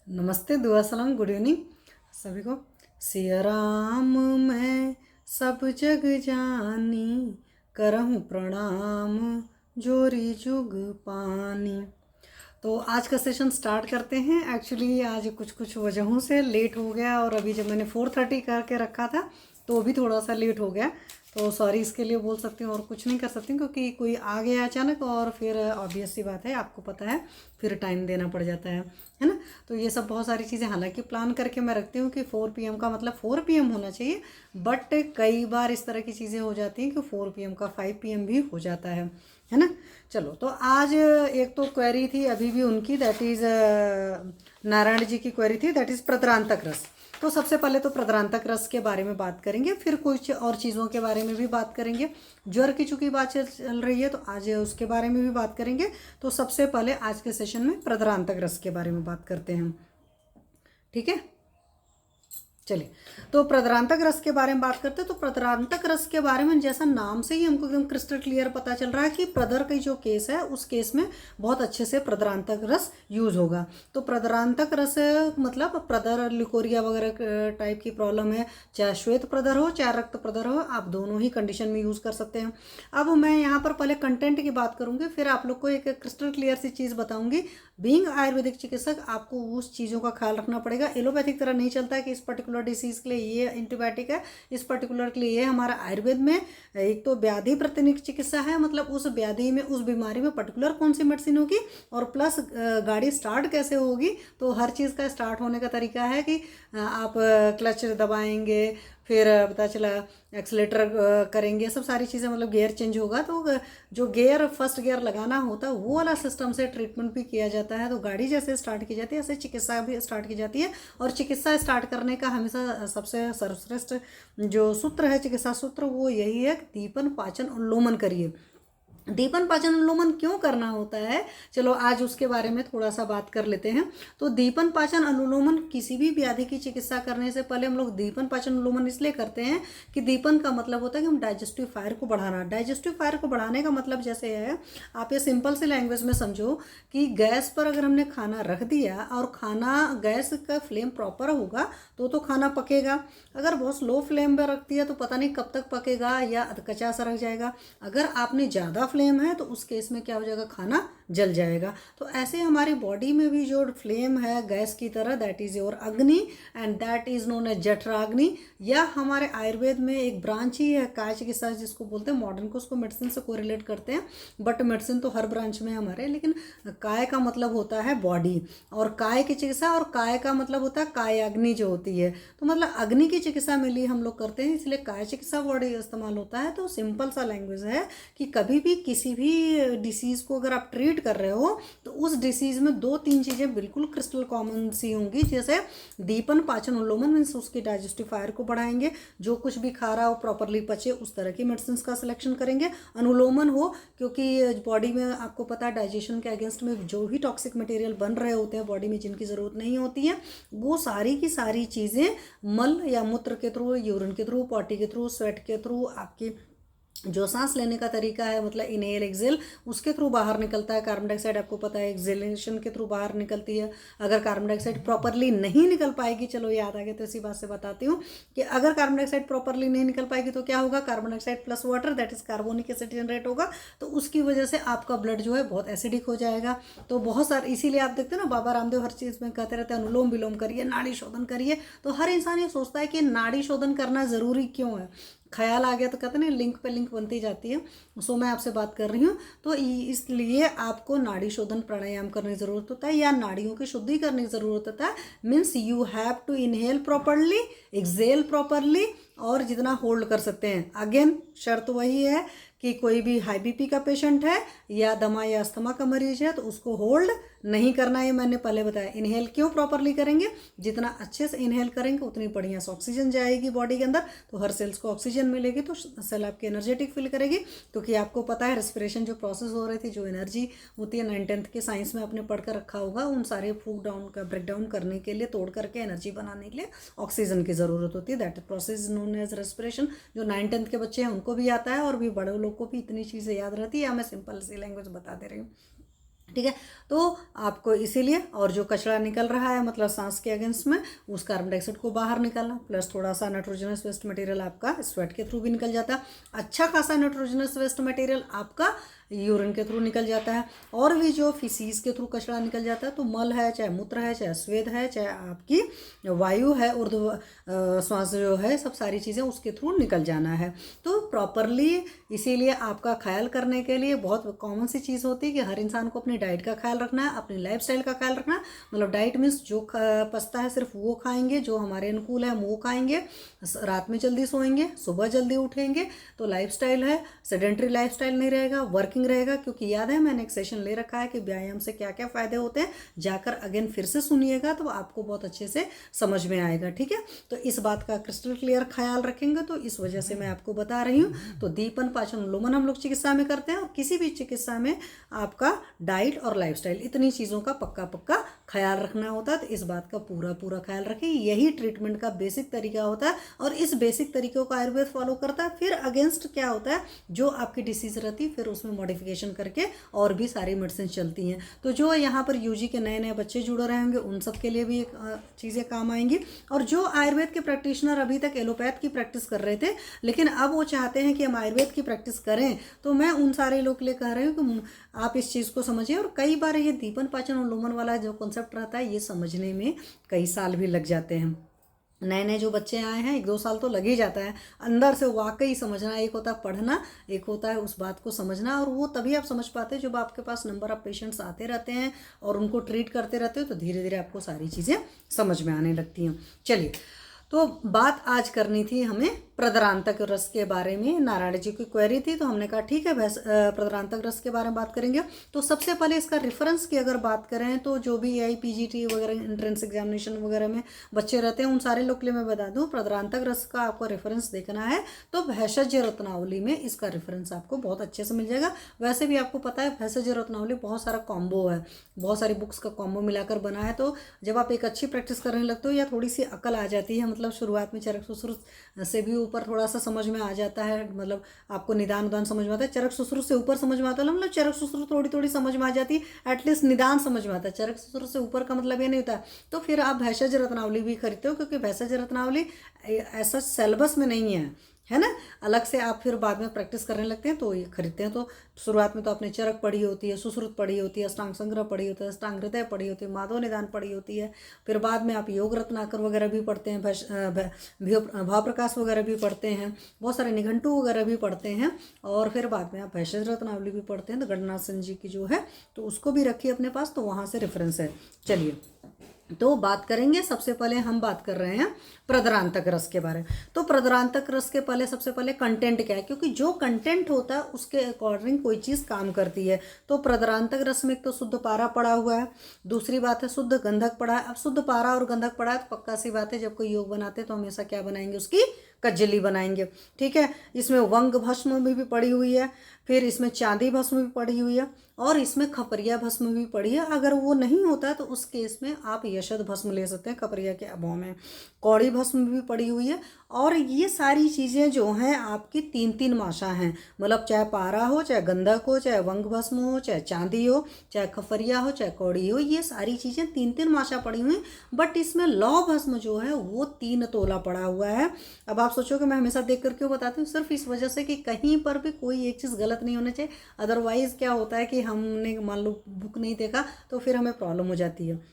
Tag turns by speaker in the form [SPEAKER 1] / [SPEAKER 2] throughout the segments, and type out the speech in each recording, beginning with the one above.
[SPEAKER 1] नमस्ते, दुआ सलाम, गुड इवनिंग सभी को। सिया राम मैं सब जग जानी, करहूँ प्रणाम जोरी जुग पानी। तो आज का सेशन स्टार्ट करते हैं। एक्चुअली आज कुछ कुछ वजहों से लेट हो गया और अभी जब मैंने 4:30 करके रखा था तो भी थोड़ा सा लेट हो गया, तो सॉरी इसके लिए बोल सकती हूँ और कुछ नहीं कर सकती हूँ क्योंकि कोई आ गया अचानक और फिर ऑब्वियस सी बात है, आपको पता है, फिर टाइम देना पड़ जाता है ना। तो ये सब बहुत सारी चीज़ें हालांकि प्लान करके मैं रखती हूँ कि 4 PM का मतलब 4 PM होना चाहिए, बट कई बार इस तरह की चीज़ें हो जाती हैं कि 4 PM का 5 PM भी हो जाता है ना। चलो, तो आज एक तो क्वेरी थी अभी भी उनकी, दैट इज़ नारायण जी की क्वेरी थी, दैट इज़ प्रद्रांतक रस। तो सबसे पहले तो प्रद्रांतक रस के बारे में बात करेंगे, फिर कुछ और चीज़ों के बारे में भी बात करेंगे। ज्वर की चूंकि बात चल रही है तो आज उसके बारे में भी बात करेंगे। तो सबसे पहले आज के सेशन में प्रद्रांतक रस के बारे में बात करते हैं, ठीक है। चलिए, तो प्रद्रांतक रस के बारे में बात करते हैं। तो प्रद्रांतक रस के बारे में जैसा नाम से ही हमको एकदम क्रिस्टल क्लियर पता चल रहा है कि प्रदर की जो केस है उस केस में बहुत अच्छे से प्रद्रांतक रस यूज होगा। तो प्रद्रांतक रस मतलब प्रदर लिकोरिया वगैरह टाइप की प्रॉब्लम है, चाहे श्वेत प्रदर हो चाहे रक्त प्रदर हो, आप दोनों ही कंडीशन में यूज कर सकते हैं। अब मैं यहाँ पर पहले कंटेंट की बात करूंगी, फिर आप लोग को एक क्रिस्टल क्लियर सी चीज़ बताऊंगी। बीइंग आयुर्वेदिक चिकित्सक आपको उस चीज़ों का ख्याल रखना पड़ेगा। एलोपैथिक तरह नहीं चलता है कि इस पर्टिकुलर डिसीज के लिए ये एंटीबायोटिक है, इस पर्टिकुलर के लिए ये। हमारा आयुर्वेद में एक तो व्याधि प्रतिनिक चिकित्सा है, मतलब उस व्याधि में, उस बीमारी में पर्टिकुलर कौन सी मेडिसिन होगी, और प्लस गाड़ी स्टार्ट कैसे होगी। तो हर चीज़ का स्टार्ट होने का तरीका है कि आप क्लच दबाएंगे, फिर पता चला एक्सलेटर करेंगे, सब सारी चीज़ें, मतलब गियर चेंज होगा तो जो गियर फर्स्ट गियर लगाना होता है वो वाला सिस्टम से ट्रीटमेंट भी किया जाता है। तो गाड़ी जैसे स्टार्ट की जाती है ऐसे चिकित्सा भी स्टार्ट की जाती है। और चिकित्सा स्टार्ट करने का हमेशा सबसे सर्वश्रेष्ठ जो सूत्र है, चिकित्सा सूत्र, वो यही है कि दीपन पाचन उन्लोमन करिए। दीपन पाचन अनुलोमन क्यों करना होता है, चलो आज उसके बारे में थोड़ा सा बात कर लेते हैं। तो दीपन पाचन अनुलोमन किसी भी व्याधि की चिकित्सा करने से पहले हम लोग दीपन पाचन अनुलोमन इसलिए करते हैं कि दीपन का मतलब होता है कि हम डाइजेस्टिव फायर को बढ़ाना। डाइजेस्टिव फायर को बढ़ाने का मतलब जैसे है, आप ये सिंपल सी लैंग्वेज में समझो कि गैस पर अगर हमने खाना रख दिया और खाना गैस का फ्लेम प्रॉपर होगा तो खाना पकेगा। अगर बहुत स्लो फ्लेम पर रख दिया तो पता नहीं कब तक पकेगा या कच्चा सा रह जाएगा। अगर आपने ज़्यादा फ्लेम है तो उस केस में क्या हो जाएगा, खाना जल जाएगा। तो ऐसे हमारी बॉडी में भी जो फ्लेम है गैस की तरह, that is your agni, and that is known as jatharagni. या हमारे आयुर्वेद में एक ब्रांच ही है काय चिकित्सा जिसको बोलते हैं, मॉडर्न को उसको मेडिसिन से कोरिलेट करते हैं, बट मेडिसिन तो हर ब्रांच में हमारे, लेकिन काय का मतलब होता है बॉडी, और काय की चिकित्सा, और काय का मतलब होता है काय अग्नि जो होती है। तो मतलब अग्नि की चिकित्सा में लिए हम लोग करते हैं, इसलिए काय चिकित्सा वर्ड इस्तेमाल होता है। तो सिंपल सा लैंग्वेज है कि कभी भी किसी भी डिसीज़ को अगर आप ट्रीट कर रहे हो तो उस डिसीज़ में 2-3 चीज़ें बिल्कुल क्रिस्टल कॉमन सी होंगी। जैसे दीपन पाचन उन्लोमन मीन्स उसकी डाइजेस्टिव फायर को बढ़ाएंगे, जो कुछ भी खा रहा हो प्रॉपरली पचे उस तरह की मेडिसिन का सिलेक्शन करेंगे। अनुलोमन हो, क्योंकि बॉडी में आपको पता है डाइजेशन के अगेंस्ट में जो भी टॉक्सिक मटेरियल बन रहे होते हैं बॉडी में जिनकी ज़रूरत नहीं होती है, वो सारी की सारी चीज़ें मल या मूत्र के थ्रू, यूरिन के थ्रू, पॉटी के थ्रू, स्वेट के थ्रू, आपकी जो सांस लेने का तरीका है मतलब इनहेल एक्सेल, उसके थ्रू बाहर निकलता है। कार्बन डाइऑक्साइड आपको पता है एक्सेलेशन के थ्रू बाहर निकलती है। अगर कार्बन डाइऑक्साइड प्रॉपरली नहीं निकल पाएगी, चलो याद आ गया तो इसी बात से बताती हूँ कि अगर कार्बन डाइऑक्साइड प्रॉपरली नहीं निकल पाएगी तो क्या होगा, carbon dioxide plus water that is carbonic acid generate होगा। तो उसकी वजह से आपका ब्लड जो है बहुत एसिडिक हो जाएगा। तो बहुत सारे, इसीलिए आप देखते हैं ना बाबा रामदेव हर चीज़ में कहते रहते हैं अनुलोम विलोम करिए, नाड़ी शोधन करिए। तो हर इंसान ये सोचता है कि नाड़ी शोधन करना ज़रूरी क्यों है, ख्याल आ गया तो कहते हैं लिंक पे लिंक बनती जाती है। सो मैं आपसे बात कर रही हूँ, तो इसलिए आपको नाड़ी शोधन प्राणायाम करने की ज़रूरत होता है या नाड़ियों की शुद्धि करने की ज़रूरत होता है। Means you have to inhale properly, exhale properly, और जितना होल्ड कर सकते हैं। अगेन शर्त वही है कि कोई भी हाई बीपी का पेशेंट है या दमा या अस्थमा का मरीज है तो उसको होल्ड नहीं करना है, मैंने पहले बताया। इनहेल क्यों प्रॉपरली करेंगे, जितना अच्छे से इनहेल करेंगे उतनी बढ़िया से ऑक्सीजन जाएगी बॉडी के अंदर, तो हर सेल्स को ऑक्सीजन मिलेगी तो सेल आपकी एनर्जेटिक फील करेगी। क्योंकि आपको पता है रेस्पिरेशन जो प्रोसेस हो रही थी, जो एनर्जी होती है 9th-10th के साइंस में आपने पढ़ कर रखा होगा, उन सारे फूक डाउन का ब्रेक डाउन करने के लिए, तोड़ करके एनर्जी बनाने के लिए ऑक्सीजन की ज़रूरत होती है। That process known as respiration. जो 9th-10th के बच्चे हैं उनको भी आता है और भी बड़े लोग को भी इतनी चीज़ें याद रहती है, मैं सिंपल सी लैंग्वेज बता दे रही हूँ। ठीक है। तो आपको इसीलिए, और जो कचरा निकल रहा है मतलब सांस के अगेंस्ट में, उस कार्बन डाइऑक्साइड को बाहर निकालना, प्लस थोड़ा सा नाइट्रोजनस वेस्ट मटेरियल आपका स्वेट के थ्रू भी निकल जाता है। अच्छा खासा नाइट्रोजनस वेस्ट मटेरियल आपका यूरिन के थ्रू निकल जाता है। और भी जो फिसीज के थ्रू कचरा निकल जाता है, तो मल है, चाहे मूत्र है, चाहे स्वेद है, चाहे आपकी वायु है, श्वास जो है, सब सारी चीज़ें उसके थ्रू निकल जाना है। तो प्रॉपरली इसीलिए आपका ख्याल करने के लिए बहुत कॉमन सी चीज़ होती है कि हर इंसान को अपनी डाइट का ख्याल रखना है, अपनी लाइफस्टाइल का ख्याल रखना है। मतलब डाइट मीन्स जो पचता है सिर्फ वो खाएंगे, जो हमारे अनुकूल है वो खाएंगे, रात में जल्दी सोएंगे, सुबह जल्दी उठेंगे। तो लाइफस्टाइल है, सेडेंट्री लाइफस्टाइल नहीं रहेगा, वर्किंग रहेगा। क्योंकि याद है मैंने एक सेशन ले रखा है कि व्यायाम से क्या क्या फ़ायदे होते हैं, जाकर अगेन फिर से सुनिएगा तो आपको बहुत अच्छे से समझ में आएगा। ठीक है, तो इस बात का क्रिस्टल क्लियर ख्याल रखेंगे, तो इस वजह से मैं आपको बता रही हूँ। तो दीपन पाचन लोमन हम लोग चिकित्सा में करते हैं, और किसी भी चिकित्सा में आपका डाइट और लाइफस्टाइल इतनी चीज़ों का पक्का पक्का ख्याल रखना होता है। तो इस बात का पूरा पूरा ख्याल रखें, यही ट्रीटमेंट का बेसिक तरीका होता है। और इस बेसिक तरीकों को आयुर्वेद फॉलो करता है। फिर अगेंस्ट क्या होता है, जो आपकी डिसीज रहती है फिर उसमें मॉडिफिकेशन करके और भी सारी मेडिसिन चलती हैं। तो जो यहाँ पर यूजी के नए नए बच्चे जुड़े रहेंगे उन सब के लिए भी चीज़ें काम आएंगी। और जो आयुर्वेद के प्रैक्टिशनर अभी तक एलोपैथ की प्रैक्टिस कर रहे थे, लेकिन अब वो चाहते हैं कि हम आयुर्वेद की प्रैक्टिस करें, तो मैं उन सारे लोग के लिए कह रही हूँ कि आप इस चीज़ को समझिए। और कई बार ये दीपन पाचन और लोमन वाला जो कॉन्सेप्ट रहता है, ये समझने में कई साल भी लग जाते हैं। नए नए जो बच्चे आए हैं 1-2 साल तो लग ही जाता है अंदर से वाकई समझना। एक होता है पढ़ना, एक होता है उस बात को समझना। और वो तभी आप समझ पाते हैं जब आपके पास नंबर ऑफ पेशेंट्स आते रहते हैं और उनको ट्रीट करते रहते हो, तो धीरे धीरे आपको सारी चीज़ें समझ में आने लगती हैं। चलिए, तो बात आज करनी थी हमें प्रद्रांतक रस के बारे में। नारायण जी की क्वेरी थी, तो हमने कहा ठीक है प्रद्रांतक रस के बारे में बात करेंगे। तो सबसे पहले इसका रेफरेंस की अगर बात करें, तो जो भी AI PGT वगैरह एंट्रेंस एग्जामिनेशन वगैरह में बच्चे रहते हैं, उन सारे लोग के लिए मैं बता दूं, प्रद्रांतक रस का आपको रेफरेंस देखना है तो भेषज रत्नावली में इसका रेफरेंस आपको बहुत अच्छे से मिल जाएगा। वैसे भी आपको पता है भेषज रत्नावली बहुत सारा कॉम्बो है, बहुत सारी बुक्स का कॉम्बो मिलाकर बना है। तो जब आप एक अच्छी प्रैक्टिस करने लगते हो या थोड़ी सी अकल आ जाती है, मतलब शुरुआत में चरक सुश्रुत से भी ऊपर थोड़ा सा समझ में आ जाता है, मतलब आपको निदान उदान समझ में आता है। चरक सुश्रुत से ऊपर समझ में आता है, मतलब चरक सुश्रुत थोड़ी थोड़ी समझ में आ जाती है, एटलीस्ट निदान समझ में आता है। चरक सुश्रुत से ऊपर का मतलब ये नहीं होता। तो फिर आप भेषज रत्नावली भी खरीदते हो, क्योंकि भेषज रत्नावली ऐसा सिलेबस में नहीं है ना, अलग से आप फिर बाद में प्रैक्टिस करने लगते हैं तो ये खरीदते हैं। तो शुरुआत में तो आपने चरक पढ़ी होती है, सुश्रुत पढ़ी होती है, अष्टांग संग्रह पढ़ी होती है, अष्टांग हृदय पढ़ी होती है, माधव निदान पढ़ी होती है। फिर बाद में आप योग रत्नाकर वगैरह भी पढ़ते हैं, भाव प्रकाश वगैरह भी पढ़ते हैं, बहुत सारे निघंटू वगैरह भी पढ़ते हैं। और फिर बाद में आप भेषज रत्नावली भी पढ़ते हैं। तो गणनाथ सिंह जी की जो है तो उसको भी रखिए अपने पास, तो वहाँ से रेफरेंस है। चलिए, तो बात करेंगे। सबसे पहले हम बात कर रहे हैं प्रद्रांतक रस के बारे में। तो प्रद्रांतक रस के पहले सबसे पहले कंटेंट क्या है, क्योंकि जो कंटेंट होता है उसके अकॉर्डिंग कोई चीज़ काम करती है। तो प्रद्रांतक रस में एक तो शुद्ध पारा पड़ा हुआ है, दूसरी बात है शुद्ध गंधक पड़ा है। अब शुद्ध पारा और गंधक पड़ा है तो पक्का सी बात है, जब कोई योग बनाते हैं तो हमेशा क्या बनाएंगे, उसकी कज्जली बनाएंगे। ठीक है, इसमें वंग भस्म भी पड़ी हुई है, फिर इसमें चांदी भस्म भी पड़ी हुई है, और इसमें खपरिया भस्म भी पड़ी है। अगर वो नहीं होता है तो उस केस में आप यशद भस्म ले सकते हैं खपरिया के अभाव में। कौड़ी भस्म भी पड़ी हुई है। और ये सारी चीज़ें जो हैं आपकी 3-3 माशा हैं, मतलब चाहे पारा हो, चाहे गंधक हो, चाहे वंग भस्म हो, चाहे चांदी हो, चाहे खपरिया हो, चाहे कौड़ी हो, ये सारी चीज़ें 3-3 माशा पड़ी हुई हैं। बट इसमें लौ भस्म जो है वो 3 तोला पड़ा हुआ है। अब आप सोचोगे मैं हमेशा देख कर क्यों बताती हूँ, सिर्फ इस वजह से कि कहीं पर भी कोई एक चीज़ गलत नहीं होना चाहिए। अदरवाइज़ क्या होता है कि हमने मान लो बुक नहीं देखा तो फिर हमें प्रॉब्लम हो जाती है।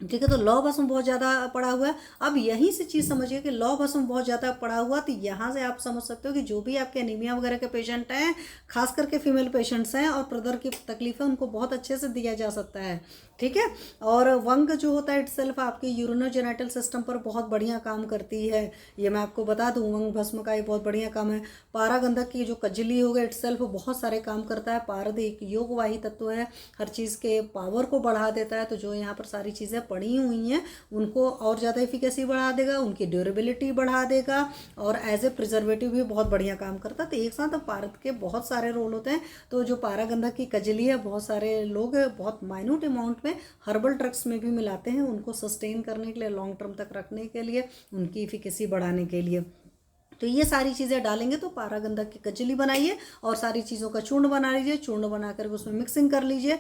[SPEAKER 1] ठीक है, तो लौ भस्म बहुत ज़्यादा पड़ा हुआ है। अब यहीं से चीज़ समझिए कि लौ भस्म बहुत ज़्यादा पड़ा हुआ, तो यहाँ से आप समझ सकते हो कि जो भी आपके एनीमिया वगैरह के पेशेंट हैं, खास करके फीमेल पेशेंट्स हैं और प्रदर की तकलीफ है, उनको बहुत अच्छे से दिया जा सकता है। ठीक है, और वंग जो होता है इटसेल्फ आपके यूरिनोजेनिटल सिस्टम पर बहुत बढ़िया काम करती है, ये मैं आपको बता दूं। वंग भस्म का ये बहुत बढ़िया काम है। पारा गंधक की जो कजली हो गया इटसेल्फ बहुत सारे काम करता है। पारद एक योगवाही तत्व है, हर चीज़ के पावर को बढ़ा देता है। तो जो यहाँ पर सारी चीज़ें पड़ी हुई हैं उनको और ज़्यादा एफिकेसी बढ़ा देगा, उनकी ड्यूरेबिलिटी बढ़ा देगा, और एज ए प्रिजर्वेटिव भी बहुत बढ़िया काम करता है। तो एक साथ पारद के बहुत सारे रोल होते हैं। तो जो पारा गंधक की कजली है बहुत सारे लोग बहुत माइन्यूट अमाउंट में हर्बल ड्रग्स में भी मिलाते हैं, उनको सस्टेन करने के लिए, लॉन्ग टर्म तक रखने के लिए, उनकी एफिकेसी बढ़ाने के लिए। तो ये सारी चीज़ें डालेंगे तो पारा गंधक की कचली बनाइए और सारी चीज़ों का चूर्ण बना लीजिए। चूर्ण बना कर उसमें मिक्सिंग कर लीजिए।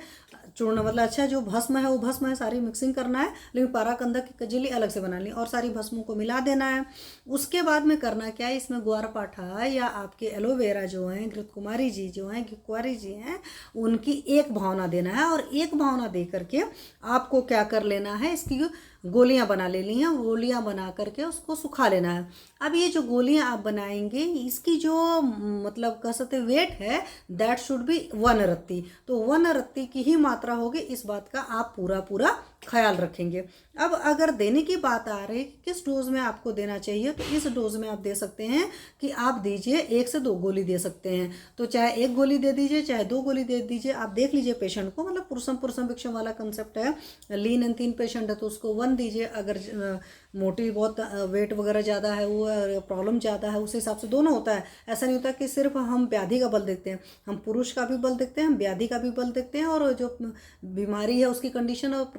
[SPEAKER 1] चूर्ण मतलब अच्छा जो भस्म है वो भस्म है, सारी मिक्सिंग करना है, लेकिन पाराकंदक की कजली अलग से बना ली और सारी भस्मों को मिला देना है। उसके बाद में करना क्या है, इसमें ग्वारपाठा या आपके एलोवेरा जो हैं, घृत कुमारी जी जो हैं, कुंवारी जी हैं, उनकी एक भावना देना है और एक भावना दे करके आपको क्या कर लेना है, इसकी गोलियां बना लेनी है। गोलियां बना करके उसको सुखा लेना है। अब ये जो गोलियां आप बनाएंगे इसकी जो मतलब कह सकते वेट है दैट शुड बी 1 रत्ती। तो 1 रत्ती की ही मात्रा होगी, इस बात का आप पूरा पूरा ख्याल रखेंगे। अब अगर देने की बात आ रही है कि किस डोज में आपको देना चाहिए, तो इस डोज में आप दे सकते हैं कि आप दीजिए 1 से 2 गोली दे सकते हैं। तो चाहे 1 गोली दे दीजिए चाहे 2 गोली दे दीजिए, आप देख लीजिए पेशेंट को, मतलब पुरुषम पुरुषम भिक्षम वाला कंसेप्ट है। लीन एंड थीन पेशेंट है तो उसको 1 दीजिए, अगर मोटी बहुत वेट वगैरह ज़्यादा है वो प्रॉब्लम ज़्यादा है उस हिसाब से दोनों होता है। ऐसा नहीं होता कि सिर्फ हम व्याधि का बल देखते हैं, हम पुरुष का भी बल देखते हैं, हम व्याधि का भी बल देखते हैं, और जो बीमारी है उसकी कंडीशन और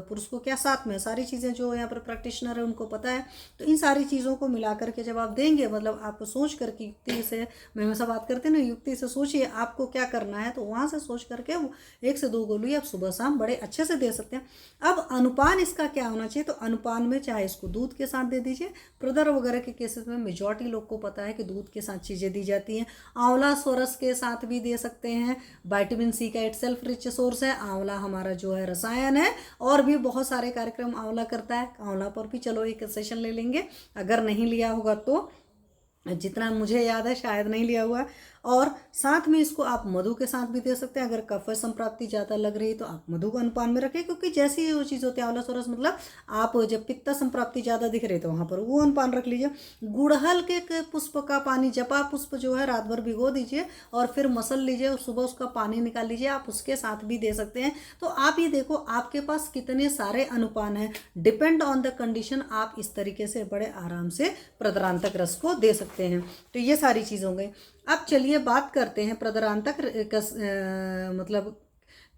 [SPEAKER 1] पुरुष को क्या साथ में सारी चीज़ें जो यहाँ पर प्रैक्टिशनर है उनको पता है। तो इन सारी चीज़ों को मिला करके जब आप देंगे, मतलब आप सोच करके युक्ति से, मैं हमेशा बात करते हैं ना, युक्ति से सोचिए आपको क्या करना है, तो वहाँ से सोच करके 1 से 2 गोली आप सुबह शाम बड़े अच्छे से दे सकते हैं। अब अनुपान इसका क्या होना चाहिए, तो अनुपान में चाहे इसको दूध के साथ दे दीजिए। प्रदर वगैरह के केसेस में मेजॉरिटी लोग को पता है कि दूध के साथ चीज़ें दी जाती हैं। आंवला सोरस के साथ भी दे सकते हैं, विटामिन सी का इटसेल्फ रिच सोर्स है। आंवला हमारा जो है रसायन है, और भी बहुत सारे कार्यक्रम आंवला करता है। आंवला पर भी चलो एक सेशन ले लेंगे, अगर नहीं लिया होगा तो, जितना मुझे याद है शायद नहीं लिया हुआ है। और साथ में इसको आप मधु के साथ भी दे सकते हैं। अगर कफ संप्राप्ति ज़्यादा लग रही है तो आप मधु को अनुपान में रखें, क्योंकि जैसी वो चीज़ होती है आंवला सोरस, मतलब आप जब पित्त संप्राप्ति ज़्यादा दिख रही तो वहाँ पर वो अनुपान रख लीजिए। गुड़हल के पुष्प का पानी, जपा पुष्प जो है रात भर भिगो दीजिए और फिर मसल लीजिए और सुबह उसका पानी निकाल लीजिए, आप उसके साथ भी दे सकते हैं। तो आप ये देखो आपके पास कितने सारे अनुपान हैं, डिपेंड ऑन द कंडीशन आप इस तरीके से बड़े आराम से प्रदरांतक रस को दे सकते हैं। तो ये सारी चीज़ हो गई। अब चलिए बात करते हैं प्रदरांतक मतलब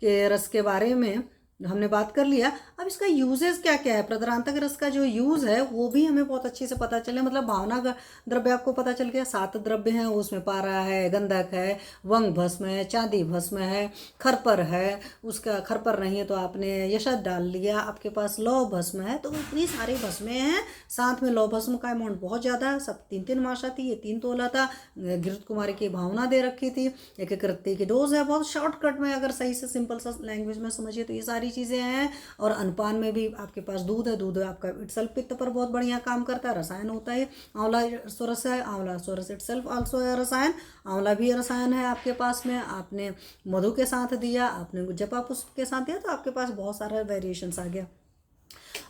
[SPEAKER 1] के रस के बारे में। हमने बात कर लिया, अब इसका यूजेस क्या क्या है। प्रदरांतक रस का जो यूज़ है वो भी हमें बहुत अच्छे से पता चले, मतलब भावना द्रव्य आपको पता चल गया। 7 द्रव्य हैं उसमें, पारा है, गंधक है, वंग भस्म है, चांदी भस्म है, खरपर है, उसका खरपर नहीं है तो आपने यशद डाल लिया, आपके पास लौह भस्म है। तो इतनी सारी भस्में हैं, साथ में लौह भस्म का अमाउंट बहुत ज़्यादा है, सब 3-3 माशा थी, ये 3 तोला था। घृत कुमारी की भावना दे रखी थी, एक रत्ती की डोज है। बहुत शॉर्टकट में अगर सही से सिंपल सा लैंग्वेज में समझिए तो ये सारी चीज़ें हैं। और अनुपान में भी आपके पास दूध है, दूध आपका इटसेल्फ पित्त पर बहुत बढ़िया काम करता है, रसायन होता है। आंवला सोरस है, आंवला सोरस इटसेल्फ आल्सो है रसायन, आंवला भी रसायन है आपके पास में। आपने मधु के साथ दिया, आपने जपा पुष्प के साथ दिया, तो आपके पास बहुत सारा वेरिएशंस आ गया।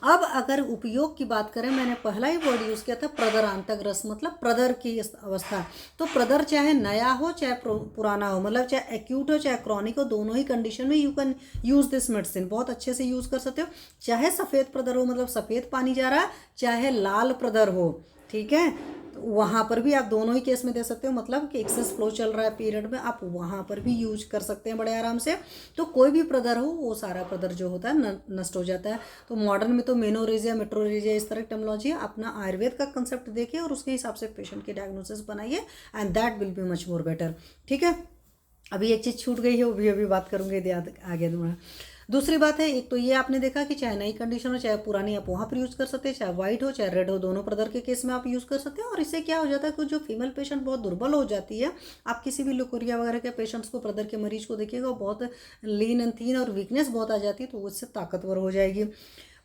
[SPEAKER 1] अब अगर उपयोग की बात करें, मैंने पहला ही वर्ड यूज़ किया था प्रदरांतक रस, मतलब प्रदर की अवस्था। तो प्रदर चाहे नया हो चाहे पुराना हो, मतलब चाहे एक्यूट हो चाहे क्रॉनिक हो, दोनों ही कंडीशन में you can use this medicine, बहुत अच्छे से यूज़ कर सकते हो। चाहे सफ़ेद प्रदर हो, मतलब सफ़ेद पानी जा रहा है, चाहे लाल प्रदर हो, ठीक है, वहाँ पर भी आप दोनों ही केस में दे सकते हो। मतलब कि एक्सेस फ्लो चल रहा है पीरियड में, आप वहाँ पर भी यूज कर सकते हैं बड़े आराम से। तो कोई भी प्रदर हो, वो सारा प्रदर जो होता है नष्ट हो जाता है। तो मॉडर्न में तो मेनोरेजिया, मेट्रोरेजिया इस तरह की टर्मिनोलॉजी है। अपना आयुर्वेद का कंसेप्ट देखिए और उसके हिसाब से पेशेंट की डायग्नोसिस बनाइए, and that will be much more better. ठीक है, अभी एक चीज़ छूट गई है, वो भी अभी बात करूँगी, याद आ गया तुम्हारा। दूसरी बात है, एक तो ये आपने देखा कि चाहे नई कंडीशन हो चाहे पुरानी, आप वहाँ पर यूज़ कर सकते हैं, चाहे वाइट हो चाहे रेड हो, दोनों प्रदर के केस में आप यूज़ कर सकते हैं। और इससे क्या हो जाता है कि जो फीमेल पेशेंट बहुत दुर्बल हो जाती है, आप किसी भी लुकोरिया वगैरह के पेशेंट्स को, प्रदर के मरीज को देखिएगा, बहुत लीन एंड थीन और वीकनेस बहुत आ जाती है, तो उससे ताकतवर हो जाएगी।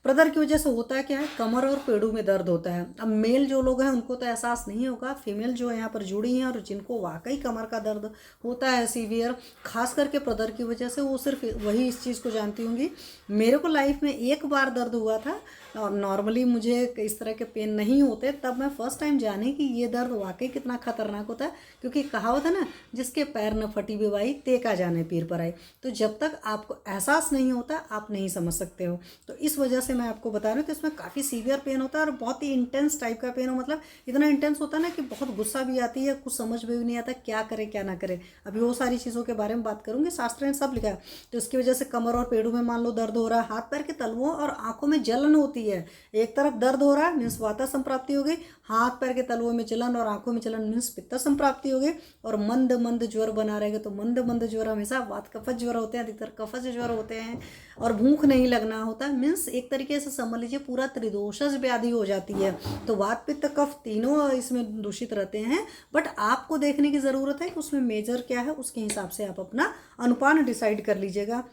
[SPEAKER 1] प्रदर की वजह से होता है क्या है, कमर और पेड़ों में दर्द होता है। अब मेल जो लोग हैं उनको तो एहसास नहीं होगा, फीमेल जो यहाँ पर जुड़ी हैं और जिनको वाकई कमर का दर्द होता है सीवियर, खास करके प्रदर की वजह से, वो सिर्फ वही इस चीज़ को जानती होंगी। मेरे को लाइफ में एक बार दर्द हुआ था, और नॉर्मली मुझे इस तरह के पेन नहीं होते, तब मैं फर्स्ट टाइम जाने कि ये दर्द वाकई कितना खतरनाक होता है। क्योंकि कहावत है ना, जिसके पैर न फटी बेवाई तेका जाने पीर पर आई। तो जब तक आपको एहसास नहीं होता आप नहीं समझ सकते हो। तो इस वजह से जैसे मैं आपको बता रही हूँ, तो इसमें काफ़ी सीवियर पेन होता है और बहुत ही इंटेंस टाइप का पेन हो, मतलब इतना इंटेंस होता है ना कि बहुत गुस्सा भी आती है, कुछ समझ में भी नहीं आता क्या करे क्या ना करे। अभी वो सारी चीज़ों के बारे में बात करूँगी, शास्त्र ने सब लिखा है। तो इसकी वजह से कमर और पेड़ों में मान लो दर्द हो रहा है, हाथ पैर के तलवों और आंखों में जलन होती है। एक तरफ दर्द हो रहा है मीन्स वाता संप्राप्ति हो गई, हाथ पैर के तलवों में जलन और आंखों में जलन मीन्स पित्त संप्राप्ति हो गई, और मंद मंद ज्वर बना रहेगा। तो मंद मंद ज्वर हमेशा वात कफज ज्वर होते हैं, अधिकतर कफज ज्वर होते हैं, और भूख नहीं लगना होता है। मीन्स एक तरीके से समझ लीजिए पूरा त्रिदोषज व्याधि हो जाती है। तो वात पित्त कफ तीनों इसमें दूषित रहते हैं, बट आपको देखने की ज़रूरत है कि उसमें मेजर क्या है, उसके हिसाब से आप अपना अनुपान डिसाइड कर लीजिएगा।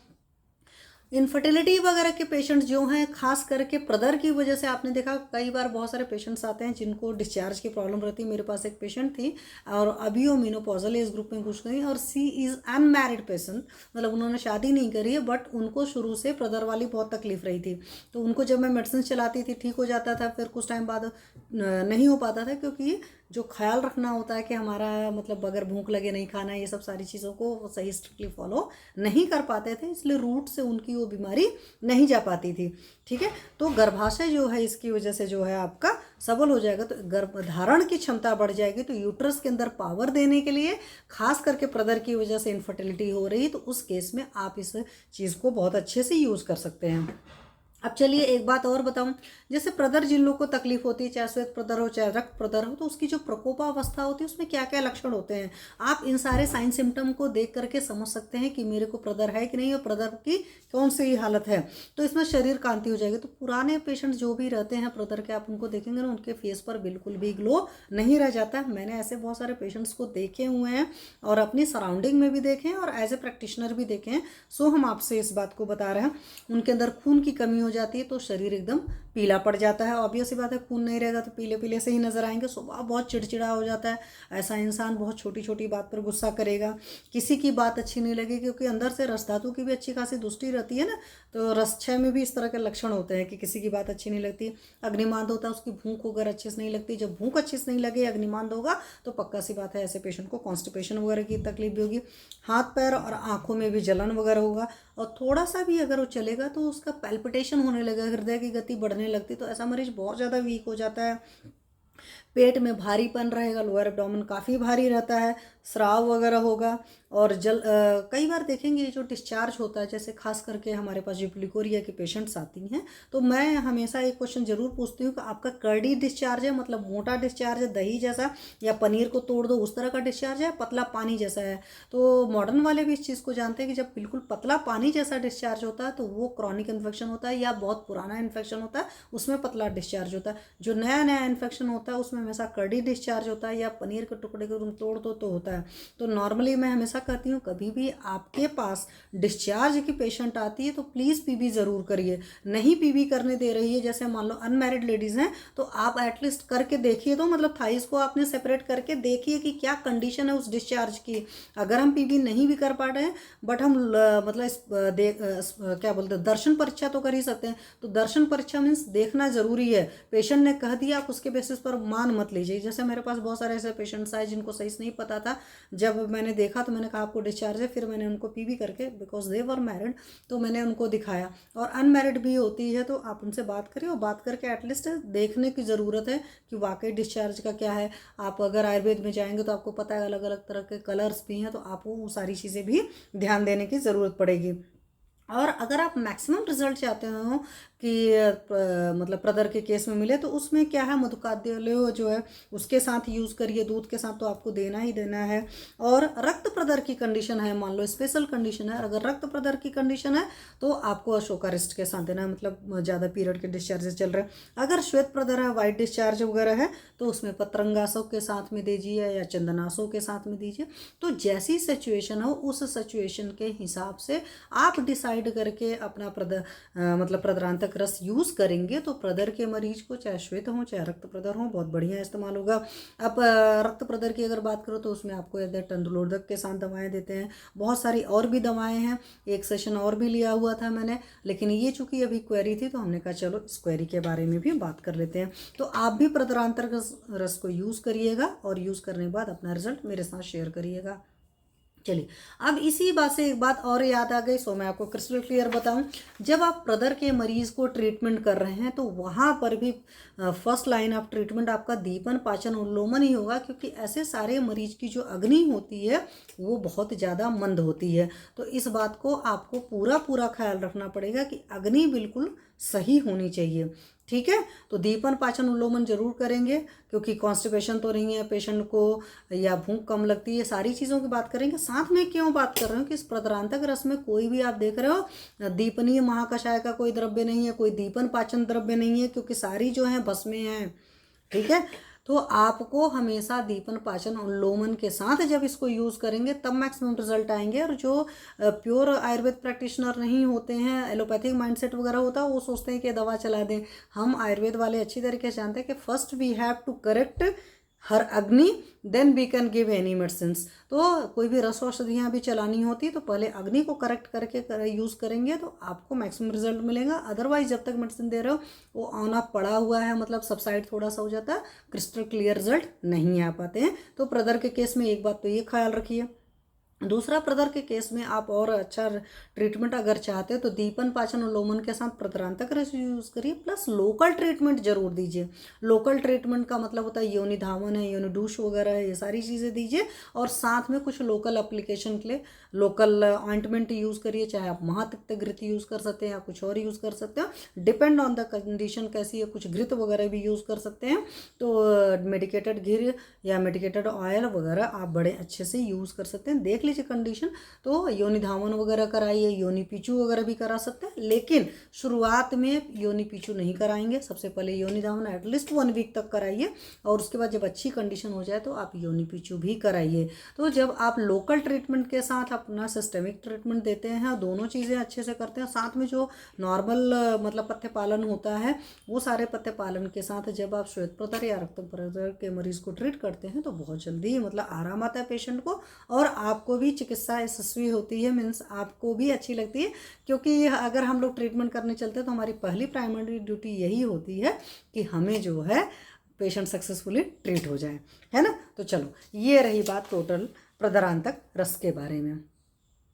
[SPEAKER 1] इनफर्टिलिटी वगैरह के पेशेंट्स जो हैं, खास करके प्रदर की वजह से, आपने देखा कई बार बहुत सारे पेशेंट्स आते हैं जिनको डिस्चार्ज की प्रॉब्लम रहती है। मेरे पास एक पेशेंट थी और अभी वो मेनोपॉजल एज ग्रुप में घुस गई, और सी इज़ अनमैरिड पेशेंट, मतलब उन्होंने शादी नहीं करी है, बट उनको शुरू से प्रदर वाली बहुत तकलीफ रही थी। तो उनको जब मैं मेडिसिन चलाती थी ठीक हो जाता था, फिर कुछ टाइम बाद नहीं हो पाता था, क्योंकि जो ख्याल रखना होता है कि हमारा मतलब अगर भूख लगे नहीं खाना, ये सब सारी चीज़ों को सही स्ट्रिक्टली फॉलो नहीं कर पाते थे, इसलिए रूट से उनकी वो बीमारी नहीं जा पाती थी। ठीक है, तो गर्भाशय जो है इसकी वजह से जो है आपका सबल हो जाएगा, तो गर्भधारण की क्षमता बढ़ जाएगी। तो यूट्रस के अंदर पावर देने के लिए, खास करके प्रदर की वजह से इनफर्टिलिटी हो रही है, तो उस केस में आप इस चीज़ को बहुत अच्छे से यूज़ कर सकते हैं। अब चलिए एक बात और बताऊं, जैसे प्रदर जिन लोगों को तकलीफ होती है, चाहे श्वेत प्रदर हो चाहे रक्त प्रदर हो, तो उसकी जो प्रकोपावस्था होती है उसमें क्या क्या लक्षण होते हैं, आप इन सारे साइन सिम्टम को देख करके समझ सकते हैं कि मेरे को प्रदर है कि नहीं, और प्रदर की कौन सी हालत है। तो इसमें शरीर कांति हो जाएगी। तो पुराने पेशेंट्स जो भी रहते हैं प्रदर के, आप उनको देखेंगे ना, उनके फेस पर बिल्कुल भी ग्लो नहीं रह जाता। मैंने ऐसे बहुत सारे पेशेंट्स को देखे हुए हैं और अपनी सराउंडिंग में भी देखे हैं और एज ए प्रैक्टिशनर भी देखे हैं। सो हम आपसे इस बात को बता रहे हैं। उनके अंदर खून की कमी जाती है तो शरीर एकदम पीला पड़ जाता है। ऑब्वियस सी बात है, खून नहीं रहेगा तो पीले पीले से ही नजर आएंगे। स्वभाव बहुत चिड़चिड़ा हो जाता है। ऐसा इंसान बहुत छोटी छोटी बात पर गुस्सा करेगा, किसी की बात अच्छी नहीं लगेगी, क्योंकि अंदर से रस धातु की भी अच्छी खासी दुष्टि रहती है ना। तो रसक्षय में भी इस तरह के लक्षण होते हैं कि किसी की बात अच्छी नहीं लगती। अग्निमांद होता है, उसकी भूख वगैरह अच्छे से नहीं लगती। जब भूख अच्छे से नहीं लगे, अग्निमांद होगा, तो पक्का सी बात है ऐसे पेशेंट को कॉन्स्टिपेशन वगैरह की तकलीफ भी होगी। हाथ पैर और आंखों में भी जलन वगैरह होगा, और थोड़ा सा भी अगर वो चलेगा तो उसका पैल्पिटेशन होने लगेगा, हृदय की गति बढ़ने लगती। तो ऐसा मरीज बहुत ज़्यादा वीक हो जाता है। पेट में भारीपन रहेगा, लोअर एब्डोमेन काफ़ी भारी रहता है, स्राव वगैरह होगा। और कई बार देखेंगे जो डिस्चार्ज होता है, जैसे खास करके हमारे पास जो ग्लिकोरिया के पेशेंट्स आती हैं, तो मैं हमेशा एक क्वेश्चन जरूर पूछती हूँ कि आपका कर्डी डिस्चार्ज है, मतलब मोटा डिस्चार्ज है दही जैसा, या पनीर को तोड़ दो उस तरह का डिस्चार्ज है, पतला पानी जैसा है। तो मॉडर्न वाले भी इस चीज़ को जानते हैं कि जब बिल्कुल पतला पानी जैसा डिस्चार्ज होता है तो वो क्रॉनिक इन्फेक्शन होता है, या बहुत पुराना इन्फेक्शन होता है, उसमें पतला डिस्चार्ज होता है। जो नया नया इन्फेक्शन होता है उसमें हमेशा कर्डी डिस्चार्ज होता है, या पनीर के टुकड़े को तुम तोड़ दो तो होता है। तो नॉर्मली मैं हमेशा कहती हूँ, कभी भी आपके पास डिस्चार्ज की पेशेंट आती है तो प्लीज़ पीबी ज़रूर करिए। नहीं पीबी करने दे रही है, जैसे मान लो अनमैरिड लेडीज़ हैं, तो आप एटलीस्ट करके देखिए, तो मतलब थाइस को आपने सेपरेट करके देखिए कि क्या कंडीशन है उस डिस्चार्ज की। अगर हम पीबी नहीं भी कर पा रहे हैं, बट हम क्या बोलते हैं, दर्शन परीक्षा तो कर ही सकते हैं। तो दर्शन परीक्षा मीन्स देखना ज़रूरी है। पेशेंट ने कह दिया, आप उसके बेसिस पर मान मत लीजिए। जैसे मेरे पास बहुत सारे ऐसे पेशेंट्स आए जिनको सही से नहीं पता था, जब मैंने देखा तो मैंने कहा आपको डिस्चार्ज है, फिर मैंने उनको पीबी करके, बिकॉज दे वर मैरिड, तो मैंने उनको दिखाया। और अनमैरिड भी होती है तो आप उनसे बात करिए, और बात करके एटलीस्ट देखने की ज़रूरत है कि वाकई डिस्चार्ज का क्या है। आप अगर आयुर्वेद में जाएंगे तो आपको पता है अलग अलग तरह के कलर्स भी हैं, तो आपको वो सारी चीज़ें भी ध्यान देने की ज़रूरत पड़ेगी। और अगर आप मैक्सिमम रिजल्ट चाहते हो कि मतलब प्रदर के केस में मिले, तो उसमें क्या है, मधुकाद्यालय जो है उसके साथ यूज़ करिए, दूध के साथ तो आपको देना ही देना है। और रक्त प्रदर की कंडीशन है, मान लो स्पेशल कंडीशन है, अगर रक्त प्रदर की कंडीशन है तो आपको अशोकारिस्ट के साथ देना है, मतलब ज़्यादा पीरियड के डिस्चार्जेस चल रहे हैं। अगर श्वेत प्रदर है, वाइट डिस्चार्ज वगैरह है, तो उसमें पत्रंगासों के साथ में दीजिए या चंदनासों के साथ में दीजिए। तो जैसी सिचुएशन हो उस सिचुएशन के हिसाब से आप डिसाइड करके अपना मतलब प्रदरांतक रस यूज़ करेंगे, तो प्रदर के मरीज को चाहे श्वेत हो चाहे रक्त प्रदर हो बहुत बढ़िया इस्तेमाल होगा। अब रक्त प्रदर की अगर बात करो तो उसमें आपको इधर तंदुलोर्धक के साथ दवाएं देते हैं, बहुत सारी और भी दवाएं हैं। एक सेशन और भी लिया हुआ था मैंने, लेकिन ये चूंकि अभी क्वेरी थी तो हमने कहा चलो इस क्वेरी के बारे में भी बात कर लेते हैं। तो आप भी प्रदरांतक रस को यूज़ करिएगा, और यूज़ करने के बाद अपना रिजल्ट मेरे साथ शेयर करिएगा। चलिए, अब इसी बात से एक बात और याद आ गई, सो मैं आपको क्रिस्टल क्लियर बताऊं। जब आप प्रदर के मरीज को ट्रीटमेंट कर रहे हैं तो वहाँ पर भी फर्स्ट लाइन ऑफ ट्रीटमेंट आपका दीपन पाचन उल्लोमन ही होगा, क्योंकि ऐसे सारे मरीज की जो अग्नि होती है वो बहुत ज़्यादा मंद होती है। तो इस बात को आपको पूरा पूरा ख्याल रखना पड़ेगा कि अग्नि बिल्कुल सही होनी चाहिए। ठीक है, तो दीपन पाचन उल्लोमन जरूर करेंगे, क्योंकि कॉन्स्टिपेशन तो नहीं है पेशेंट को, या भूख कम लगती है, सारी चीज़ों की बात करेंगे। साथ में क्यों बात कर रहे हो कि इस प्रद्रांतक रस में कोई भी आप देख रहे हो दीपनीय महाकषाय का कोई द्रव्य नहीं है, कोई दीपन पाचन द्रव्य नहीं है, क्योंकि सारी जो है भस्में हैं। ठीक है, तो आपको हमेशा दीपन पाचन उल्लोमन के साथ जब इसको यूज़ करेंगे तब मैक्सिमम रिजल्ट आएंगे। और जो प्योर आयुर्वेद प्रैक्टिशनर नहीं होते हैं, एलोपैथिक माइंडसेट वगैरह होता है, वो सोचते हैं कि दवा चला दें। हम आयुर्वेद वाले अच्छी तरीके से जानते हैं कि first we have to correct her agni, then we can give any medicine. तो कोई भी रस औषधियाँ भी चलानी होती है तो पहले अग्नि को करेक्ट करके यूज़ करेंगे तो आपको मैक्सिमम रिजल्ट मिलेगा। अदरवाइज जब तक मेडिसिन दे रहे हो वो ऑन ऑफ पड़ा हुआ है, मतलब सबसाइड थोड़ा सा हो जाता है, क्रिस्टल क्लियर रिजल्ट नहीं आ पाते हैं। तो प्रदर के केस में एक बात तो ये ख्याल रखिए। दूसरा, प्रदर के केस में आप और अच्छा ट्रीटमेंट अगर चाहते हो तो दीपन पाचन उल्लोमन के साथ प्रतरांतक रस यूज़ करिए, प्लस लोकल ट्रीटमेंट जरूर दीजिए। लोकल ट्रीटमेंट का मतलब होता है योनि धावन है, योनि डूश वगैरह है, ये सारी चीज़ें दीजिए। और साथ में कुछ लोकल एप्लीकेशन के लिए लोकल ऑइंटमेंट यूज़ करिए, चाहे आप महातिक्त घृत यूज़ कर सकते हैं या कुछ और यूज़ कर सकते हो, डिपेंड ऑन द कंडीशन कैसी है। कुछ घृत वगैरह भी यूज़ कर सकते हैं। तो मेडिकेटेड घी या मेडिकेटेड ऑयल वगैरह आप बड़े अच्छे से यूज़ कर सकते हैं। देख लीजिए कंडीशन, तो योनि धावन वगैरह कराइए, योनि पीछू वगैरह भी करा सकते हैं, लेकिन शुरुआत में योनि पीछू नहीं कराएंगे। सबसे पहले योनि धावन एटलीस्ट 1 वीक तक कराइए, और उसके बाद जब अच्छी कंडीशन हो जाए तो आप योनि पीछू भी कराइए। तो जब आप लोकल ट्रीटमेंट के साथ अपना सिस्टमिक ट्रीटमेंट देते हैं, दोनों चीज़ें अच्छे से करते हैं, साथ में जो नॉर्मल मतलब पथ्य पालन होता है वो सारे पथ्य पालन के साथ जब आप श्वेत प्रदर या रक्त प्रदर के मरीज को ट्रीट करते हैं तो बहुत जल्दी मतलब आराम आता है पेशेंट को, और आपको भी चिकित्सा यशस्वी होती है, मीन्स आपको भी अच्छी लगती है। क्योंकि अगर हम लोग ट्रीटमेंट करने चलते हैं तो हमारी पहली प्राइमरी ड्यूटी यही होती है कि हमें जो है पेशेंट सक्सेसफुली ट्रीट हो जाए, है ना। तो चलो, ये रही बात टोटल प्रदरांतक रस के बारे में।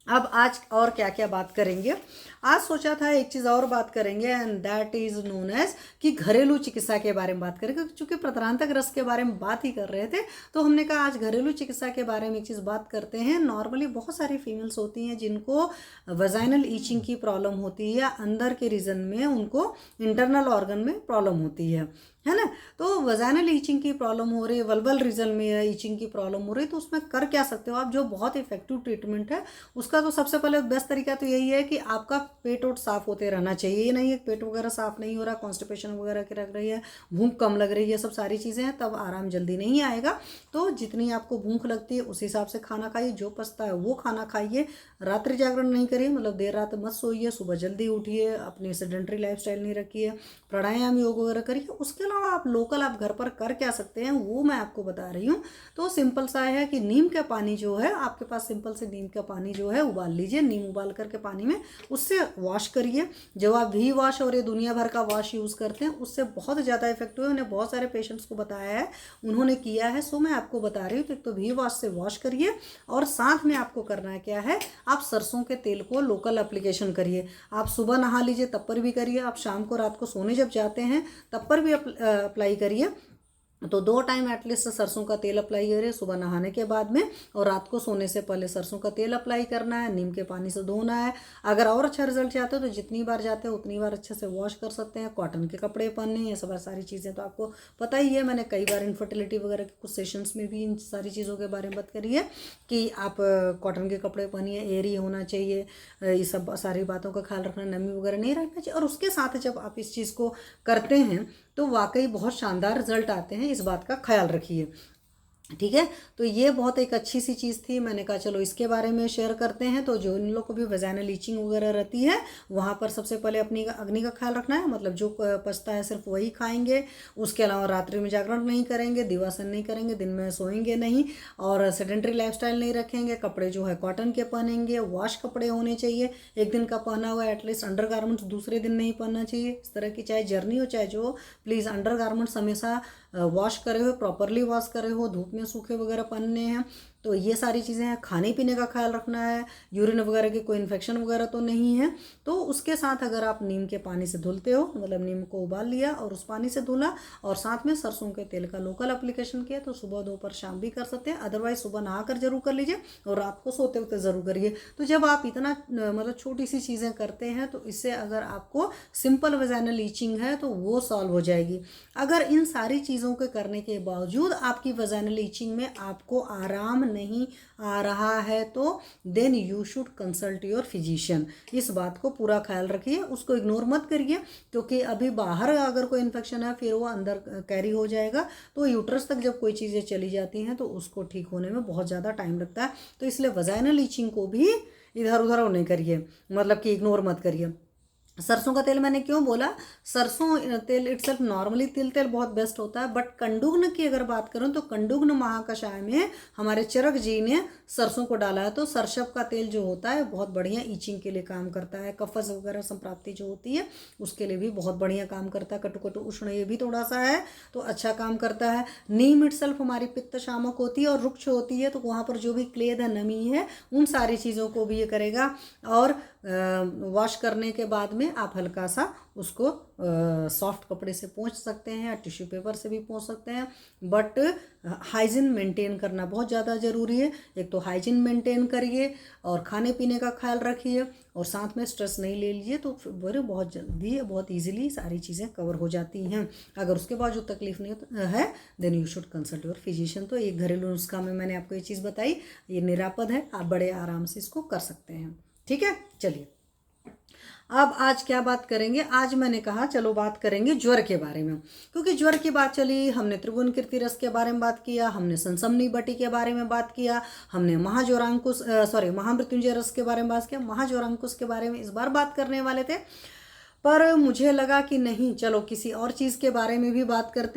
[SPEAKER 1] अब आज और क्या क्या बात करेंगे, आज सोचा था एक चीज़ और बात करेंगे, and that is known as कि घरेलू चिकित्सा के बारे में बात करेंगे। क्योंकि प्रतरांतक रस के बारे में बात ही कर रहे थे तो हमने कहा आज घरेलू चिकित्सा के बारे में एक चीज़ बात करते हैं। नॉर्मली बहुत सारी फीमेल्स होती हैं जिनको वजाइनल ईचिंग की प्रॉब्लम होती है, या अंदर के रीजन में उनको इंटरनल ऑर्गन में प्रॉब्लम होती है ना। तो वजाइनल ईचिंग की प्रॉब्लम हो रही है, वल्वल रीजन में ईचिंग की प्रॉब्लम हो रही है, तो उसमें कर क्या सकते हो आप, जो बहुत इफेक्टिव ट्रीटमेंट है उसका तो सबसे पहले बेस्ट तरीका तो यही है कि आपका पेट वोट साफ होते रहना चाहिए। ये नहीं है पेट वगैरह साफ नहीं हो रहा, कॉन्स्टिपेशन वगैरह की रख रही है, भूख कम लग रही है, सब सारी चीज़ें हैं, तब आराम जल्दी नहीं आएगा। तो जितनी आपको भूख लगती है उस हिसाब से खाना खाइए, जो पचता है वो खाना खाइए, रात्रि जागरण नहीं करिए, मतलब देर रात मत सोइए, सुबह जल्दी उठिए, अपनी सेडेंट्री लाइफस्टाइल नहीं रखिए, प्राणायाम योग वगैरह करिए। उसके अलावा आप लोकल आप घर पर कर क्या सकते हैं वो मैं आपको बता रही हूँ। तो सिंपल सा है कि नीम का पानी जो है आपके पास, सिंपल से नीम का पानी जो है उबाल लीजिए, नीम उबाल करके पानी में उससे वॉश करिए। जब आप वी वॉश और ये दुनिया भर का वॉश यूज़ करते हैं उससे बहुत ज़्यादा इफेक्टिव है, उन्हें बहुत सारे पेशेंट्स को बताया है, उन्होंने किया है, सो मैं आपको बता रही हूँ। तो वी वॉश से वॉश करिए, और साथ में आपको करना है क्या है, आप सरसों के तेल को लोकल एप्लीकेशन करिए। आप सुबह नहा लीजिए तब पर भी करिए, आप शाम को रात को सोने जब जाते हैं तब पर भी अप्लाई करिए। तो 2 टाइम एटलीस्ट सरसों का तेल अप्लाई करिए, सुबह नहाने के बाद में और रात को सोने से पहले सरसों का तेल अप्लाई करना है, नीम के पानी से धोना है। अगर और अच्छा रिजल्ट चाहते हो तो जितनी बार जाते हो उतनी बार अच्छे से वॉश कर सकते हैं। कॉटन के कपड़े पहनने, ये सब सारी चीज़ें तो आपको पता ही है, मैंने कई बार इनफर्टिलिटी वगैरह के कुछ सेशंस में भी इन सारी चीज़ों के बारे में बात करी है कि आप कॉटन के कपड़े पहनिए, एयरी होना चाहिए, ये सब सारी बातों का ख्याल रखना, नमी वगैरह नहीं रखना चाहिए। और उसके साथ जब आप इस चीज़ को करते हैं तो वाकई बहुत शानदार रिजल्ट आते हैं, इस बात का ख्याल रखिए, ठीक है। तो ये बहुत एक अच्छी सी चीज़ थी, मैंने कहा चलो इसके बारे में शेयर करते हैं। तो जो इन लोग को भी वजाइनल ईचिंग वगैरह रहती है वहाँ पर सबसे पहले अपनी अग्नि का ख्याल रखना है, मतलब जो पचता है सिर्फ वही खाएंगे। उसके अलावा रात्रि में जागरण नहीं करेंगे, दिवासन नहीं करेंगे, दिन में सोएंगे नहीं, और सेडेंट्री लाइफस्टाइल नहीं रखेंगे। कपड़े जो है कॉटन के पहनेंगे, वॉश कपड़े होने चाहिए, एक दिन का पहना हुआ एटलीस्ट अंडर गारमेंट्स दूसरे दिन नहीं पहनना चाहिए। इस तरह की चाहे जर्नी हो चाहे जो, प्लीज़ अंडर गारमेंट्स हमेशा वॉश करे हो, प्रॉपरली वॉश करे हो, धूप में सूखे वगैरह पहनने हैं। तो ये सारी चीज़ें हैं। खाने पीने का ख्याल रखना है, यूरिन वगैरह की कोई इन्फेक्शन वगैरह तो नहीं है। तो उसके साथ अगर आप नीम के पानी से धुलते हो, मतलब नीम को उबाल लिया और उस पानी से धुला और साथ में सरसों के तेल का लोकल एप्लीकेशन किया, तो सुबह दोपहर शाम भी कर सकते हैं। अदरवाइज सुबह नहा कर जरूर कर लीजिए और रात को सोते वक्त ज़रूर करिए। तो जब आप इतना मतलब छोटी सी चीज़ें करते हैं तो इससे अगर आपको सिंपल वेजाइनल ईचिंग है तो वो सॉल्व हो जाएगी। अगर इन सारी चीज़ों के करने के बावजूद आपकी वेजाइनल ईचिंग में आपको आराम नहीं आ रहा है तो then you should consult your physician. इस बात को पूरा ख्याल रखिए, उसको इग्नोर मत करिए, क्योंकि अभी बाहर अगर कोई इन्फेक्शन है फिर वो अंदर कैरी हो जाएगा। तो यूट्रस तक जब कोई चीज़ें चली जाती हैं तो उसको ठीक होने में बहुत ज़्यादा टाइम लगता है। तो इसलिए वेजाइनल ईचिंग को भी इधर उधर नहीं करिए, मतलब कि इग्नोर मत करिए। सरसों का तेल मैंने क्यों बोला, सरसों तेल इटसेल्फ नॉर्मली तिल तेल बहुत बेस्ट होता है, बट कंडुग्न की अगर बात करूं तो कंडुग्न महाकषाय में हमारे चरक जी ने सरसों को डाला है। तो सरसों का तेल जो होता है बहुत बढ़िया ईचिंग के लिए काम करता है। कफस वगैरह संप्राप्ति जो होती है उसके लिए भी बहुत बढ़िया काम करता है। कटु कटु उष्ण ये भी थोड़ा सा है तो अच्छा काम करता है। नीम इटसेल्फ हमारी पित्त शामक होती है और रुक्ष होती है, तो वहाँ पर जो भी क्लेद है, नमी है, उन सारी चीज़ों को भी ये करेगा। और वॉश करने के बाद में आप हल्का सा उसको सॉफ्ट कपड़े से पोंछ सकते हैं या टिश्यू पेपर से भी पोंछ सकते हैं, बट हाइजीन मेंटेन करना बहुत ज़्यादा ज़रूरी है। एक तो हाइजीन मेंटेन करिए और खाने पीने का ख्याल रखिए और साथ में स्ट्रेस नहीं ले लीजिए, तो फिर बहुत जल्दी बहुत ईजिली सारी चीज़ें कवर हो जाती हैं। अगर उसके बाद जो तकलीफ नहीं है then you should consult your physician. तो एक घरेलू नुस्खा में मैंने आपको ये चीज़ बताई, ये निरापद है, आप बड़े आराम से इसको कर सकते हैं। ठीक है, चलिए अब आज क्या बात करेंगे। आज मैंने कहा चलो बात करेंगे ज्वर के बारे में, क्योंकि ज्वर की बात चली, हमने त्रिगुण कीर्ति रस के बारे में बात किया, हमने संसमनी बटी के बारे में बात किया, हमने महामृत्युंजय रस के बारे में बात किया, महाज्वरांकुश के बारे में इस बार बात करने वाले थे, पर मुझे लगा कि नहीं, चलो किसी और चीज़ के बारे में भी बात करते हैं।